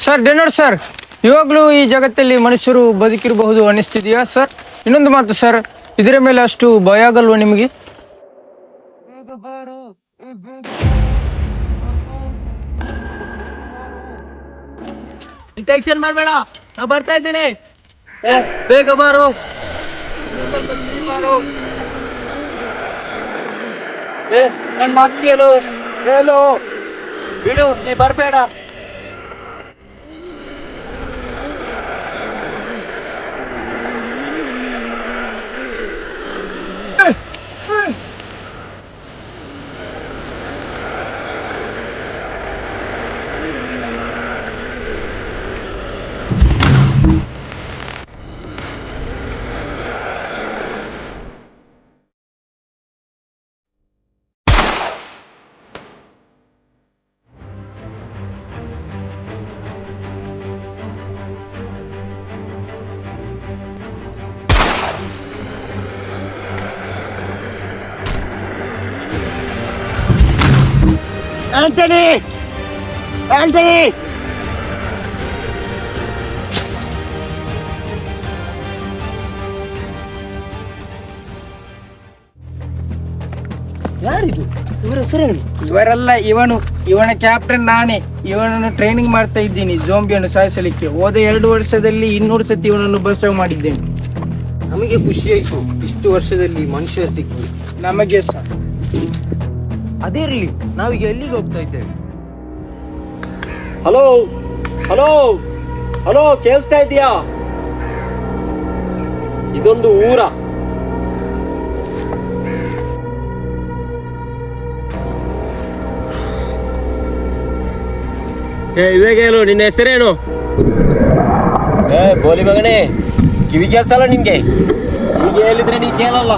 Sir dinner sir, ಇವಾಗಲೂ ಈ ಜಗತ್ತಲ್ಲಿ ಮನುಷ್ಯರು ಬದುಕಿರಬಹುದು ಅನಿಸ್ತಿದೆಯಾ ಸರ್? ಇನ್ನೊಂದು ಮಾತು ಸರ್, ಇದರ ಮೇಲೆ ಅಷ್ಟು ಭಯ ಆಗಲ್ವಾ ನಿಮಗೆ? ಟೆನ್ಷನ್ ಮಾಡಬೇಡ, ನಾ ಬರ್ತಾ ಇದ್ದೀನಿ. ಬೇಗ ಬಾರು. ನನ್ನ ಮಾತು ಕೇಳು, ಹೇಳು, ಬಿಡು, ನೀ ಬರ್ಬೇಡ. ಆಂಟನಿ, ಆಂಟನಿ, ಯಾರಿದು? ಇವರ ಹೆಸರೇನು? ಇವರಲ್ಲ, ಇವನ ಕ್ಯಾಪ್ಟನ್ ನಾನೇ. ಇವನನ್ನು ಟ್ರೈನಿಂಗ್ ಮಾಡ್ತಾ ಇದ್ದೀನಿ ಜೋಂಬಿಯನ್ನು ಸಾಯಿಸಲಿಕ್ಕೆ. ಹೋದ 2 ವರ್ಷದಲ್ಲಿ 200 ಸತಿ ಇವನನ್ನು ಬಚಾವ್ ಮಾಡಿದ್ದೇನೆ. ನಮಗೆ ಖುಷಿ ಆಯ್ತು, ಇಷ್ಟು ವರ್ಷದಲ್ಲಿ ಮನುಷ್ಯ ಸಿಕ್ಕಿ. ನಮಗೆ ಸಹ. ಅದಿರ್ಲಿ, ನಾವೀಗ ಎಲ್ಲಿಗೆ ಹೋಗ್ತಾ ಇದ್ದೇವೆ? ಹಲೋ ಹಲೋ ಹಲೋ, ಕೇಳ್ತಾ ಇದೀಯಾ? ಇದೊಂದು ಊರ. ಇವಾಗ ಹೇಳು, ನಿನ್ನ ಹೆಸರೇನು? ಬೋಲಿ ಮಗನೇ, ಕಿವಿ ಕೇಳ್ಸಲ್ಲ ನಿನ್ಗೆ? ಹೀಗೆ ಹೇಳಿದ್ರೆ ನೀ ಕೇಳಲ್ಲ.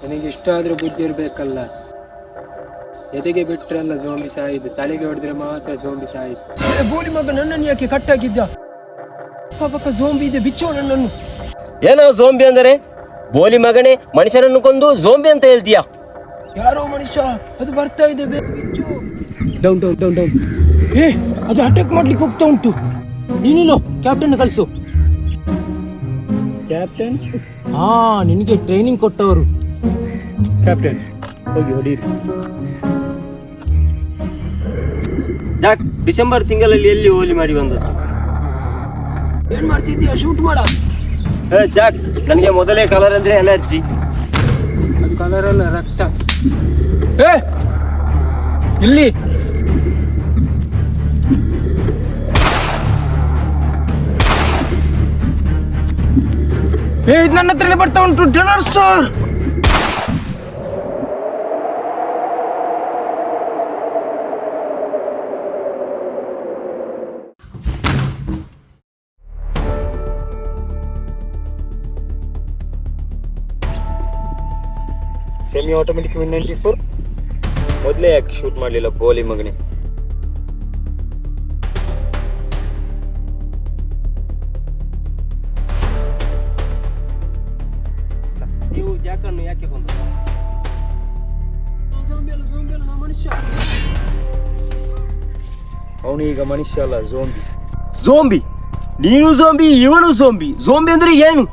ನನಗೆ ಇಷ್ಟ ಆದ್ರೆ ಬುದ್ಧಿ ಇರ್ಬೇಕಲ್ಲ. ಎದೆಗೆ ಬಿಟ್ರಲ್ಲ ಜೋಂಬಿ ಸಾಯಿದು, ತಲೆಗೆ ಹೊಡೆದ್ರೆ ಮಾತ್ರ ಜೋಂಬಿ ಸಾಯಿದು. ಬೋಲಿ ಮಗ, ನನ್ನನ್ನು ಯಾಕೆ ಕಟ್ಟಾಕಿದ್ದ? ಪಕ್ಕ ಜೋಂಬಿ ಇದೆ, ಬಿಚ್ಚೋ ನನ್ನನ್ನು. ಏನೋ ಜೋಂಬಿ ಅಂದರೆ? ಬೋಲಿ ಮಗನೇ, ಮನುಷ್ಯನನ್ನು ಕೊಂದು ಜೋಂಬಿ ಅಂತ ಹೇಳ್ತೀಯಾ? ಯಾರೋ ಮನುಷ್ಯ, ಅದು ಬರ್ತಾ ಇದೆ. Down down down down. ಅದು ಅಟ್ಯಾಕ್ ಮಾಡ್ಲಿಕ್ಕೆ ಹೋಗ್ತಾ ಉಂಟು. ನೀನಿಲ್ಲೋ ಕ್ಯಾಪ್ಟನ್ ಕಳಿಸು. ಕ್ಯಾಪ್ಟನ್? ಹಾ, ನಿನಗೆ ಟ್ರೈನಿಂಗ್ ಕೊಟ್ಟವರು. ಕ್ಯಾಪ್ಟನ್, ಹೋಗಿ ಹೊಡೀರಿ. ಜಾಕ್, ಡಿಸೆಂಬರ್ ತಿಂಗಳಲ್ಲಿ ಎಲ್ಲಿ ಹೋಲಿ ಮಾಡಿ ಬಂದದ್ದು? ಏನ್ ಮಾಡ್ತಿದ್ದೀಯ? ಶೂಟ್ ಮಾಡ. ಜಾಕ್, ನನಗೆ ಮೊದಲೇ ಕಲರ್ ಅಂದ್ರೆ ಅಲರ್ಜಿ. ಕಲರ್ ಅಲ್ಲ, ರಕ್ತ. ಇಲ್ಲಿ ಇದು ನನ್ನ ಹತ್ರನೇ ಬರ್ತಾ ಉಂಟು. Dinner sir. Semi automatic win 94. ಮೊದಲೇ ಯಾಕೆ ಶೂಟ್ ಮಾಡಲಿಲ್ಲ ಬೋಲಿ ಮಗನೇ? ನೀವು ಜಾಕನ್ನು ಯಾಕೆ ಕೊಂದ? ಅವನು ಈಗ ಮನುಷ್ಯ ಅಲ್ಲ, ಜೋಂಬಿ. ಜೋಂಬಿ? ನೀನು ಜೋಂಬಿ, ಇವನು ಜೋಂಬಿ. ಜೋಂಬಿ ಅಂದ್ರೆ ಏನು?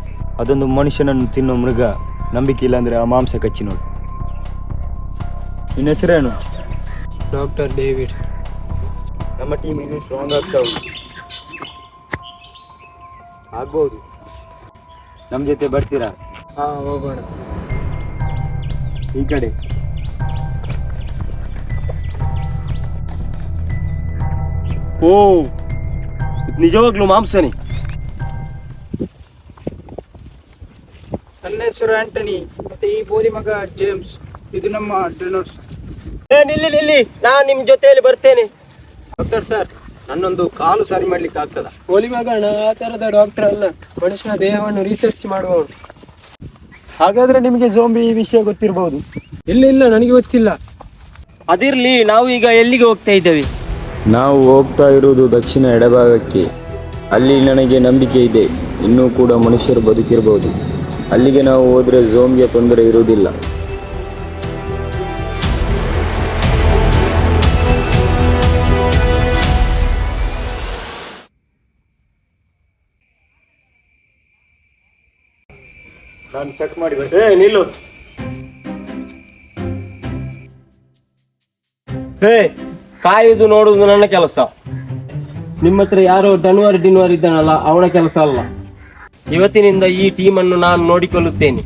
ಅದೊಂದು ಮನುಷ್ಯನನ್ನು ತಿನ್ನೋ ಮೃಗ. ನಂಬಿಕೆ ಇಲ್ಲ ಅಂದ್ರೆ ಆ ಮಾಂಸ ಕಚ್ಚಿ ನೋಡು. ನಿನ್ನ ಹೆಸರೇನು? Doctor David. ನಮ್ಮ ಟೀಮ್ ಇನ್ನೂ ಸ್ಟ್ರಾಂಗ್ ಆಗ್ತಾ ಉಂಟು. ಆಗ್ಬೋದು. ನಮ್ಮ ಜೊತೆ ಬರ್ತೀರಾ? ಹಾ, ಹೋಗೋಣ. ಈ ಕಡೆ. ಓ, ನಿಜವಾಗ್ಲೂ ಮಾಂಸನೇ. ನನ್ನ ಹೆಸರು ಆಂಟನಿ, ಮತ್ತೆ ಈ ಬೋಲಿ ಮಗ ಜೇಮ್ಸ್. ಇದು ನಮ್ಮ ಡ್ರಿನೋರ್ಸ್. ನಿಲ್ಲಿ, ನಾನು ನಿಮ್ ಜೊತೆಯಲ್ಲಿ ಬರ್ತೇನೆ. ಡಾಕ್ಟರ್ ಸರ್, ನನ್ನೊಂದು ಕಾಲು ಸರಿ ಮಾಡ್ಲಿಕ್ಕೆ ಆಗ್ತದ? ಬೋಲಿ ಮಗನ ಆ ತರದ ಡಾಕ್ಟರ್ ಅಲ್ಲ, ಮನುಷ್ಯನ ದೇಹವನ್ನು ರಿಸರ್ಚ್ ಮಾಡುವವನು. ಹಾಗಾದ್ರೆ ನಿಮಗೆ ಝೋಂಬಿ ಈ ವಿಷಯ ಗೊತ್ತಿರಬಹುದು. ಇಲ್ಲ, ನನಗೆ ಗೊತ್ತಿಲ್ಲ. ಅದಿರ್ಲಿ, ನಾವು ಈಗ ಎಲ್ಲಿಗೆ ಹೋಗ್ತಾ ಇದ್ದೇವೆ? ನಾವು ಹೋಗ್ತಾ ಇರುವುದು ದಕ್ಷಿಣ ಎಡಭಾಗಕ್ಕೆ. ಅಲ್ಲಿ ನನಗೆ ನಂಬಿಕೆ ಇದೆ, ಇನ್ನೂ ಕೂಡ ಮನುಷ್ಯರು ಬದುಕಿರಬಹುದು. ಅಲ್ಲಿಗೆ ನಾವು ಹೋದರೆ ಝೋಂಬಿಯ ತೊಂದರೆ ಇರುವುದಿಲ್ಲ. ನಾನು ಚೆಕ್ ಮಾಡಿ ನಿಲ್ಲು. ಕಾಯುವುದು ನೋಡುವುದು ನನ್ನ ಕೆಲಸ. ನಿಮ್ಮ ಹತ್ರ ಯಾರೋ ಡಿನ್ವರ್ ಇದ್ದಾನಲ್ಲ, ಅವನ ಕೆಲಸ ಅಲ್ಲ. ಇವತ್ತಿನಿಂದ ಈ ಟೀಮನ್ನು ನಾನು ನೋಡಿಕೊಳ್ಳುತ್ತೇನೆ.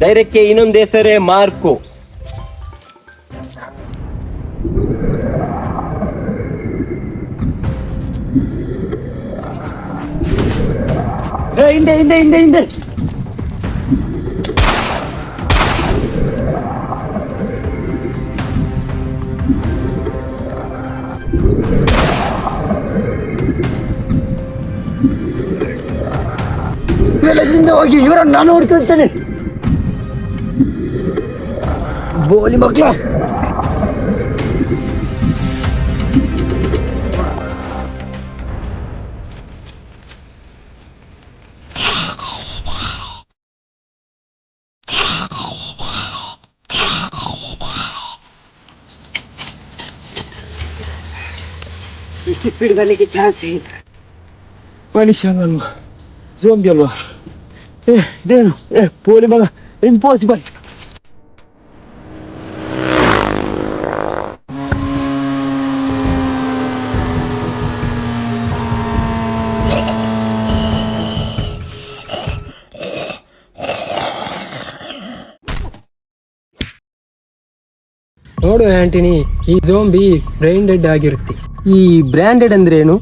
ಧೈರ್ಯಕ್ಕೆ ಇನ್ನೊಂದು ಹೆಸರೇ ಮಾರ್ಕೋ. ಹಿಂದೆ ಹೋಗಿ ಇವರನ್ನು ನಾನು ನೋಡ್ಕೊಳ್ತೇನೆ. ಬೋಲಿ ಮಕ್ಕಳ, ಇಷ್ಟು ಸ್ಪೀಡ್ ಬರ್ಲಿಕ್ಕೆ ಚಾನ್ಸ್ ಇಲ್ಲ. ಮನುಷ್ಯ ಅಲ್ವಾ, ಝೋಂಬಿ ಅಲ್ವಾ? ಇದೇನು ಬೋಲಿ ಮಗ, ಇಂಪಾಸಿಬಲ್. ನೋಡು ಆಂಟನಿ, ಈ ಝೋಂಬಿ ಬ್ರೈನ್ ಡೆಡ್ ಆಗಿರುತ್ತೆ. ಈ ಬ್ರ್ಯಾಂಡೆಡ್ ಅಂದ್ರೆ ಏನು?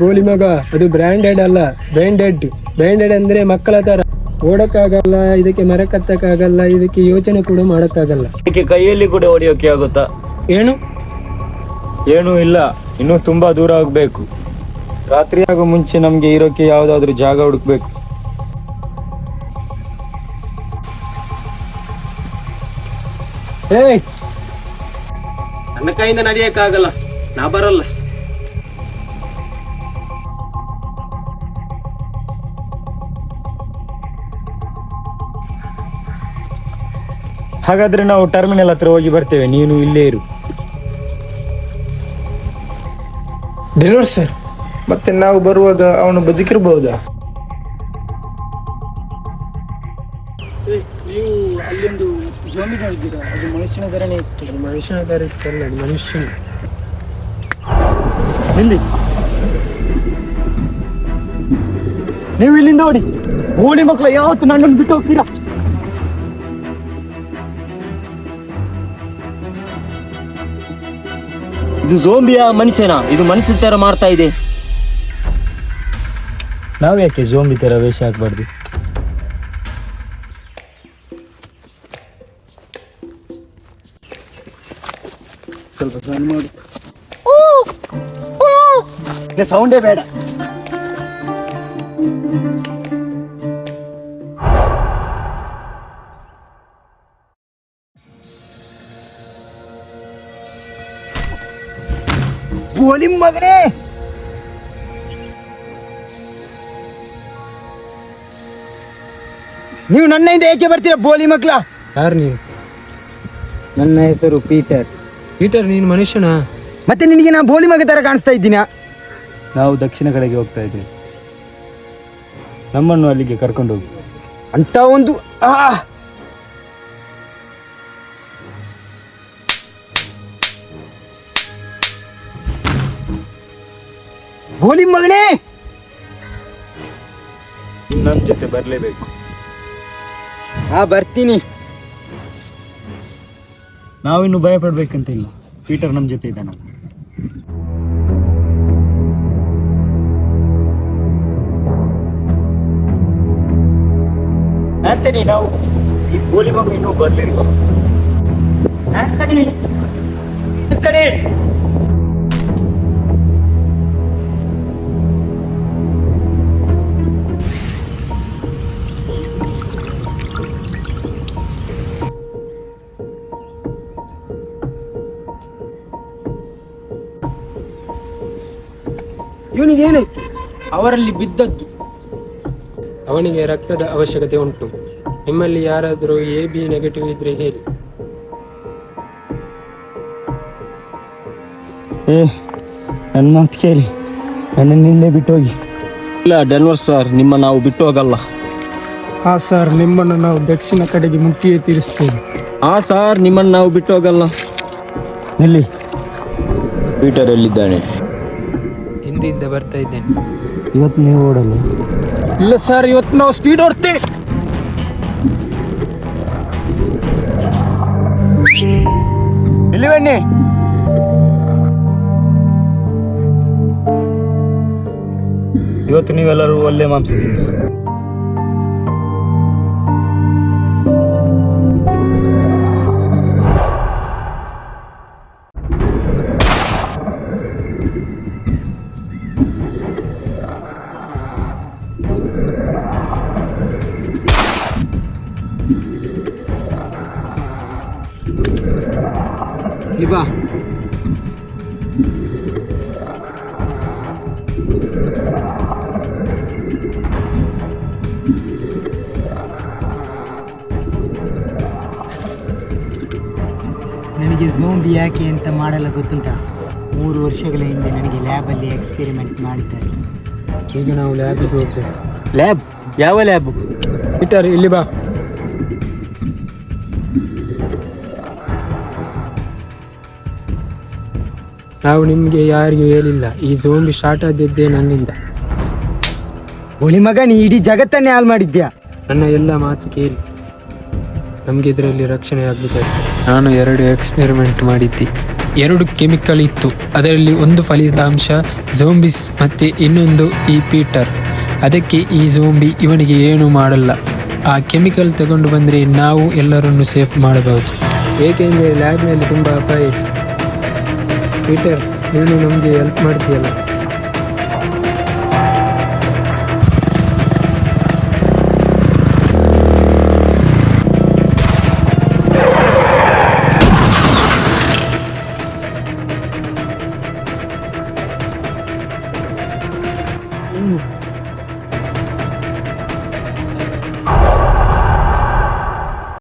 ಬೋಲಿ ಮಗ, ಅದು ಬ್ರ್ಯಾಂಡೆಡ್ ಅಲ್ಲ, ಬ್ರೈನ್ ಡೆಡ್. ಬ್ರೈನ್ ಡೆಡ್ ಅಂದ್ರೆ ಮಕ್ಕಳ ತರ ಓಡಕ್ಕಾಗಲ್ಲ, ಇದಕ್ಕೆ ಮರ ಕತ್ತಕ್ಕಾಗಲ್ಲ, ಇದಕ್ಕೆ ಯೋಚನೆ ಕೂಡ ಮಾಡಕ್ಕಾಗಲ್ಲ. ಇದಕ್ಕೆ ಕೈಯಲ್ಲಿ ಕೂಡ ಹೊಡೆಯೋಕೆ ಆಗುತ್ತಾ? ಏನೂ ಇಲ್ಲ, ಇನ್ನೂ ತುಂಬಾ ದೂರ ಹೋಗ್ಬೇಕು. ರಾತ್ರಿ ಆಗೋ ಮುಂಚೆ ನಮ್ಗೆ ಇರೋಕೆ ಯಾವ್ದಾದ್ರು ಜಾಗ ಹುಡುಕ್ಬೇಕು. ನನ್ನ ಕೈಯಿಂದ ನಡೆಯಕ್ಕಾಗಲ್ಲ, ನಾ ಬರಲ್ಲ. ಹಾಗಾದ್ರೆ ನಾವು ಟರ್ಮಿನಲ್ ಹತ್ರ ಹೋಗಿ ಬರ್ತೇವೆ, ನೀನು ಇಲ್ಲೇ ಇರು. ಡಿನೋರ್ ಸರ್, ಮತ್ತೆ ನಾವು ಬರುವಾಗ ಅವನು ಬದುಕಿರಬಹುದಾ? ನೀವು ಅಲ್ಲೊಂದು ಝೋಂಬಿ ನೋಡಿದ್ದೀರಾ? ಅದು ಮನುಷ್ಯನ ಥರನೇ ಇತ್ತು. ಮನುಷ್ಯನ ಥರ ಇತ್ತಲ್ಲ, ಅದು ಮನುಷ್ಯನ. ಇಲ್ಲಿ ನೀವು ಇಲ್ಲಿಂದ ನೋಡಿ. ಬೋಳಿ ಮಕ್ಕಳ, ಯಾವತ್ತು ನನ್ನನ್ನು ಬಿಟ್ಟು ಹೋಗ್ತೀರಾ? ಇದು ಝೋಂಬಿಯಾ ಮನುಷ್ಯನ? ಇದು ಮನುಷ್ಯನ ತರ ಮಾಡ್ತಾ ಇದೆ. ನಾವು ಯಾಕೆ ಝೋಂಬಿ ತರ ವೇಷ ಹಾಕ್ಬಾರ್ದು? ಸ್ವಲ್ಪ ಸಣ್ಣ ಮಾಡು. ಸೌಂಡೇ ಬೇಡ. ಬೋಲಿ ಮಗನೇ, ನೀವು ನನ್ನಿಂದ ಏಕೆ ಬರ್ತೀರಾ ಬೋಲಿ ಮಕ್ಕಳ? ಯಾರು ನೀನು? ನನ್ನ ಹೆಸರು ಪೀಟರ್. ಪೀಟರ್, ನೀನು ಮನುಷ್ಯನ? ಮತ್ತೆ ನಿನಗೆ ನಾ ಬೋಲಿ ಮಗ ತರ ಕಾಣಿಸ್ತಾ ಇದ್ದೀನ? ನಾವು ದಕ್ಷಿಣ ಕಡೆಗೆ ಹೋಗ್ತಾ ಇದ್ದೀವಿ, ನಮ್ಮನ್ನು ಅಲ್ಲಿಗೆ ಕರ್ಕೊಂಡು ಹೋಗಿ. ಅಂತ ಒಂದು ಬೋಲಿ ಮಗನೇ, ನಮ್ಮ ಜೊತೆ ಬರಲೇಬೇಕು. ಬರ್ತೀನಿ. ನಾವಿನ್ನು ಭಯ ಪಡ್ಬೇಕಂತ ಇಲ್ಲ, ಪೀಟರ್ ನಮ್ಮ ಜೊತೆ ಇದ್ದಾನೆ. ಆಂಟನಿ, ನಾವು ಈ ಗೋಲಿ ಮಗು ಇನ್ನೂ ಬರಲಿಲ್ಲ. Antony, Antony. ಇವನಿಗೆ ಏನಾಯ್ತು? ಅವರಲ್ಲಿ ಬಿದ್ದದ್ದು. ಅವನಿಗೆ ರಕ್ತದ ಅವಶ್ಯಕತೆ ಉಂಟು. ನಿಮ್ಮಲ್ಲಿ ಯಾರಾದರೂ AB ನೆಗೆಟಿವ್ ಇದ್ರೆ ಹೇಳಿ. ನನ್ನ ಮಾತು ಕೇಳಿ, ನನ್ನನ್ನು ಇಲ್ಲೇ ಬಿಟ್ಟು ಹೋಗಿ. ಇಲ್ಲ ಡೆನ್ವರ್ ಸರ್, ನಿಮ್ಮ ನಾವು ಬಿಟ್ಟು ಹೋಗಲ್ಲ. ಹಾ ಸರ್, ನಿಮ್ಮನ್ನು ನಾವು ದಕ್ಷಿಣ ಕಡೆಗೆ ಮುಟ್ಟಿಯೇ ತೀರಿಸ್ತೇವೆ. ಹಾ ಸರ್, ನಿಮ್ಮನ್ನು ನಾವು ಬಿಟ್ಟು ಹೋಗಲ್ಲ. ನಿಲ್ಲಿ. ಪೀಟರ್ ಎಲ್ಲಿದ್ದಾನೆ? ಹಿಂದಿನಿಂದ ಬರ್ತಾ ಇದ್ದೇನೆ. ಇವತ್ತು ನೀವು ಓಡಲ್ಲ? ಇಲ್ಲ ಸರ್, ಇವತ್ತು ನಾವು ಸ್ಪೀಡ್ ಓಡ್ತೇವೆ. ಇಲ್ಲಿ ಬನ್ನಿ. ಇವತ್ತು ನೀವೆಲ್ಲರೂ ಒಳ್ಳೆ ಮಾಂಸ ತಿನ್ನಿ. ಬಾ. ನನಗೆ ಝೋಂಬಿ ಯಾಕೆ ಅಂತ ಮಾಡಲ್ಲ ಗೊತ್ತುಂಟಾ? 3 ವರ್ಷಗಳ ಹಿಂದೆ ನನಗೆ ಲ್ಯಾಬಲ್ಲಿ ಎಕ್ಸ್ಪೆರಿಮೆಂಟ್ ಮಾಡಿದ್ದಾರೆ. ಈಗ ನಾವು ಲ್ಯಾಬಿಗೆ ಹೋಗ್ಬೇಕು. ಲ್ಯಾಬ್? ಯಾವ ಲ್ಯಾಬ್? ಪೀಟರ್, ಇಲ್ಲಿ ಬಾ. ನಾವು ನಿಮಗೆ ಯಾರಿಗೂ ಹೇಳಿಲ್ಲ. ಈ ಝೋಂಬಿ ಸ್ಟಾರ್ಟ್ ಆದದ್ದೇ ನನ್ನಿಂದ. ಒಲಿ ಮಗ, ನೀ ಇಡೀ ಜಗತ್ತನ್ನೇ ಹಾಳು ಮಾಡಿದ್ಯಾ. ನನ್ನ ಎಲ್ಲ ಮಾತು ಕೇಳಿ. ನಮಗೆ ಇದರಲ್ಲಿ ರಕ್ಷಣೆ ಆಗಬೇಕಾಯ್ತು. ನಾನು 2 ಎಕ್ಸ್ಪೆರಿಮೆಂಟ್ ಮಾಡಿದ್ದೆ. 2 ಕೆಮಿಕಲ್ ಇತ್ತು. ಅದರಲ್ಲಿ ಒಂದು ಫಲಿತಾಂಶ ಝೋಂಬಿಸ್ ಮತ್ತು ಇನ್ನೊಂದು ಈ ಪೀಟರ್. ಅದಕ್ಕೆ ಈ ಝೋಂಬಿ ಇವನಿಗೆ ಏನು ಮಾಡಲ್ಲ. ಆ ಕೆಮಿಕಲ್ ತಗೊಂಡು ಬಂದರೆ ನಾವು ಎಲ್ಲರನ್ನು ಸೇಫ್ ಮಾಡಬಹುದು. ಏಕೆಂದರೆ ಲ್ಯಾಬ್ನಲ್ಲಿ ತುಂಬ ಅಪಾಯ ಇದೆ. ಪೀಟರ್, ನೀನು ನಮಗೆ ಹೆಲ್ಪ್ ಮಾಡ್ತೀಯಲ್ಲ.